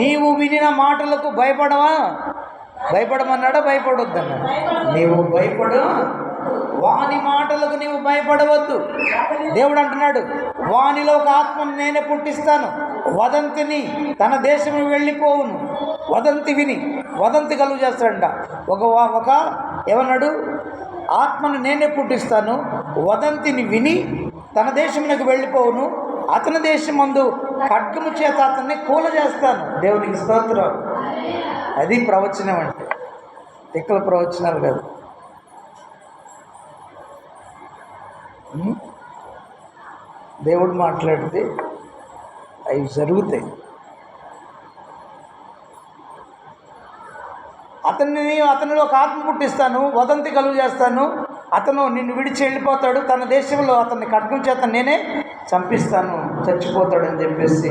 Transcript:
నీవు వినిన మాటలకు భయపడవా? భయపడమన్నాడా భయపడొద్దన్నాడు? నీవు భయపడు, వాని మాటలకు నీవు భయపడవద్దు. దేవుడు అంటున్నాడు, వానిలో ఒక ఆత్మను నేనే పుట్టిస్తాను, వదంతిని తన దేశము వెళ్ళిపోవును. వదంతి విని వదంతి కలుగు చేస్తాడంట. ఒక ఏమన్నాడు? ఆత్మను నేనే పుట్టిస్తాను, వదంతిని విని తన దేశమునకు వెళ్ళిపోవును, అతని దేశమందు ఖడ్గము చేత అతన్ని కూల చేస్తాను. దేవునికి స్తోత్రం. అది ప్రవచనం అంటే, తిక్కల ప్రవచనాలు కాదు. దేవుడు మాట్లాడితే అవి జరుగుతాయి. అతనిలో ఒక ఆత్మ పుట్టిస్తాను, వదంతి కలుగు చేస్తాను, అతను నిన్ను విడిచి వెళ్ళిపోతాడు, తన దేశంలో అతన్ని ఖడ్గం చేత నేనే చంపిస్తాను, చచ్చిపోతాడని చెప్పేసి